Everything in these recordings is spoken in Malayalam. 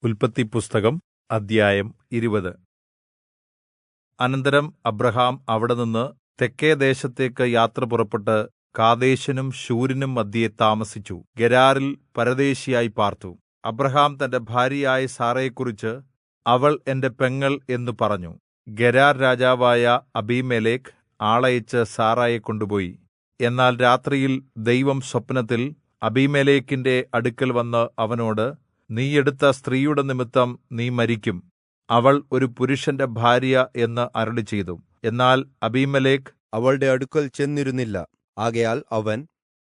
ഉല്പത്തിപ്പുസ്തകം അദ്ധ്യായം 20. അനന്തരം അബ്രാഹാം അവിടെനിന്ന് തെക്കെ ദേശത്തേക്ക് യാത്ര പുറപ്പെട്ട് കാദേശിനും ശൂരിനും മദ്ധ്യേ താമസിച്ചു. ഗെരാരിൽ പരദേശിയായി പാർത്തു. അബ്രാഹാം തന്റെ ഭാര്യയായ സാറയെക്കുറിച്ച്, അവൾ എന്റെ പെങ്ങൾ എന്നു പറഞ്ഞു. ഗെരാർ രാജാവായ അബീമേലെക്ക് ആളയച്ച് സാറായെ കൊണ്ടുപോയി. എന്നാൽ രാത്രിയിൽ ദൈവം സ്വപ്നത്തിൽ അബീമേലെക്കിന്റെ അടുക്കൽ വന്ന് അവനോട്, നീ എടുത്ത സ്ത്രീയുടെ നിമിത്തം നീ മരിക്കും. അവൾ ഒരു പുരുഷന്റെ ഭാര്യ എന്ന് അരുളിച്ചെയ്തു. എന്നാൽ അബീമേലെക്ക് അവളുടെ അടുക്കൽ ചെന്നിരുന്നില്ല. ആകയാൽ അവൻ,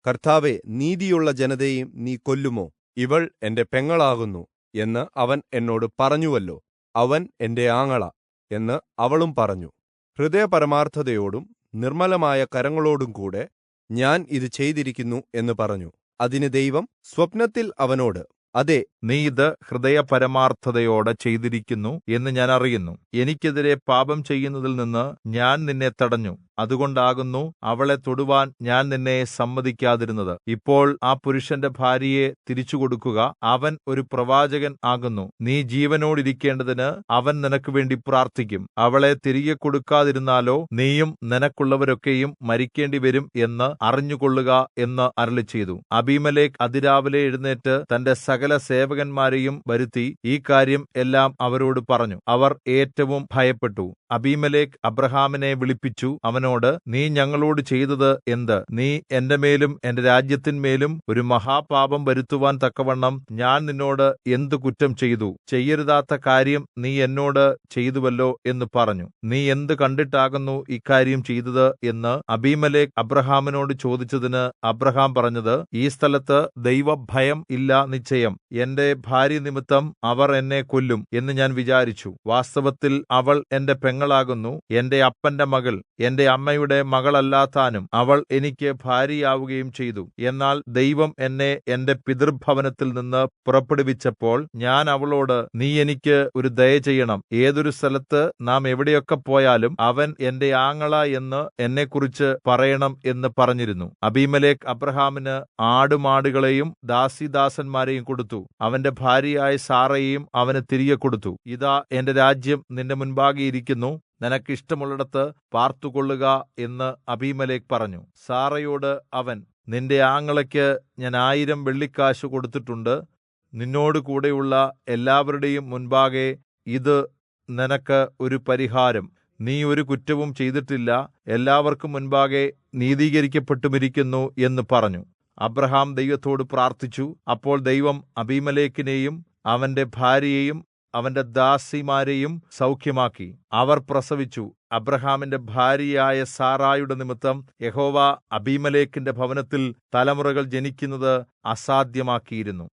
കർത്താവേ, നീതിയുള്ള ജനതയെയും നീ കൊല്ലുമോ? ഇവൾ എന്റെ പെങ്ങളാകുന്നു എന്ന് അവൻ എന്നോട് പറഞ്ഞുവല്ലോ. അവൻ എന്റെ ആങ്ങള എന്ന് അവളും പറഞ്ഞു. ഹൃദയപരമാർത്ഥതയോടും നിർമ്മലമായ കരങ്ങളോടും കൂടെ ഞാൻ ഇത് ചെയ്തിരിക്കുന്നു എന്ന് പറഞ്ഞു. അതിന് ദൈവം സ്വപ്നത്തിൽ അവനോട്, അതെ, നീ ഇത് ഹൃദയപരമാർത്ഥതയോടെ ചെയ്തിരിക്കുന്നു എന്ന് ഞാൻ അറിയുന്നു. എനിക്കെതിരെ പാപം ചെയ്യുന്നതിൽ നിന്ന് ഞാൻ നിന്നെ തടഞ്ഞു. അതുകൊണ്ടാകുന്നു അവളെ തൊടുവാൻ ഞാൻ നിന്നെ സമ്മതിക്കാതിരുന്നത്. ഇപ്പോൾ ആ പുരുഷന്റെ ഭാര്യയെ തിരിച്ചുകൊടുക്കുക. അവൻ ഒരു പ്രവാചകൻ ആകുന്നു. നീ ജീവനോടിരിക്കേണ്ടതിന് അവൻ നിനക്ക് വേണ്ടി പ്രാർത്ഥിക്കും. അവളെ തിരികെ കൊടുക്കാതിരുന്നാലോ നീയും നിനക്കുള്ളവരൊക്കെയും മരിക്കേണ്ടി വരും എന്ന് അറിഞ്ഞുകൊള്ളുക എന്ന് അരുളിച്ചെയ്തു. അബീമേലെക്ക് അതിരാവിലെ എഴുന്നേറ്റ് തന്റെ സകല സേവകന്മാരെയും വരുത്തി ഈ കാര്യം എല്ലാം അവരോട് പറഞ്ഞു. അവർ ഏറ്റവും ഭയപ്പെട്ടു. അബീമേലെക്ക് അബ്രാഹാമിനെ വിളിപ്പിച്ചു അവനോട്, നീ ഞങ്ങളോട് ചെയ്തത് എന്ത്? നീ എന്റെ മേലും എന്റെ രാജ്യത്തിന്മേലും ഒരു മഹാപാപം വരുത്തുവാൻ തക്കവണ്ണം ഞാൻ നിന്നോട് എന്ത് കുറ്റം ചെയ്തു? ചെയ്യരുതാത്ത കാര്യം നീ എന്നോട് ചെയ്തുവല്ലോ എന്ന് പറഞ്ഞു. നീ എന്ത് കണ്ടിട്ടാകുന്നു ഇക്കാര്യം ചെയ്തത് എന്ന് അബീമേലെക്ക് അബ്രാഹാമിനോട് ചോദിച്ചതിന് അബ്രാഹാം പറഞ്ഞത്, ഈ സ്ഥലത്ത് ദൈവഭയം ഇല്ല നിശ്ചയം. എന്റെ ഭാര്യ നിമിത്തം അവർ എന്നെ കൊല്ലും എന്ന് ഞാൻ വിചാരിച്ചു. വാസ്തവത്തിൽ അവൾ എന്റെ പെങ്ങളാകുന്നു, എന്റെ അപ്പന്റെ മകൾ, എന്റെ അമ്മയുടെ മകളല്ലാതാനും. അവൾ എനിക്ക് ഭാര്യയാവുകയും ചെയ്തു. എന്നാൽ ദൈവം എന്നെ എന്റെ പിതൃഭവനത്തിൽ നിന്ന് പുറപ്പെടുവിച്ചപ്പോൾ ഞാൻ അവളോട്, നീ എനിക്ക് ഒരു ദയ ചെയ്യണം. ഏതൊരു സ്ഥലത്ത് നാം എവിടെയൊക്കെ പോയാലും അവൻ എന്റെ ആങ്ങള എന്ന് എന്നെക്കുറിച്ച് പറയണം എന്ന് പറഞ്ഞിരുന്നു. അബീമേലെക്ക് അബ്രാഹാമിന് ആടുമാടുകളെയും ദാസീദാസന്മാരെയും കൊടുത്തു. അവന്റെ ഭാര്യയായ സാറയെയും അവന് തിരികെ കൊടുത്തു. ഇതാ എന്റെ രാജ്യം നിന്റെ മുൻപാകെ ഇരിക്കുന്നു. നിനക്ക് ഇഷ്ടമുള്ളിടത്ത് പാർത്തുകൊള്ളുക എന്ന് അബീമേലെക്ക് പറഞ്ഞു. സാറയോട് അവൻ, നിന്റെ ആങ്ങളയ്ക്ക് ഞാൻ 1000 വെള്ളിക്കാശ് കൊടുത്തിട്ടുണ്ട്. നിന്നോട് കൂടെയുള്ള എല്ലാവരുടെയും മുൻപാകെ ഇത് നിനക്ക് ഒരു പരിഹാരം. നീ ഒരു കുറ്റവും ചെയ്തിട്ടില്ല, എല്ലാവർക്കും മുൻപാകെ നീതീകരിക്കപ്പെട്ടുമിരിക്കുന്നു എന്ന് പറഞ്ഞു. അബ്രാഹാം ദൈവത്തോട് പ്രാർത്ഥിച്ചു. അപ്പോൾ ദൈവം അബീമേലെക്കിനെയും അവന്റെ ഭാര്യയെയും അവന്റെ ദാസിമാരെയും സൗഖ്യമാക്കി. അവർ പ്രസവിച്ചു. അബ്രാഹാമിന്റെ ഭാര്യയായ സാറായുടെ നിമിത്തം യഹോവ അബീമേലെക്കിന്റെ ഭവനത്തിൽ തലമുറകൾ ജനിക്കുന്നത് അസാധ്യമാക്കിയിരുന്നു.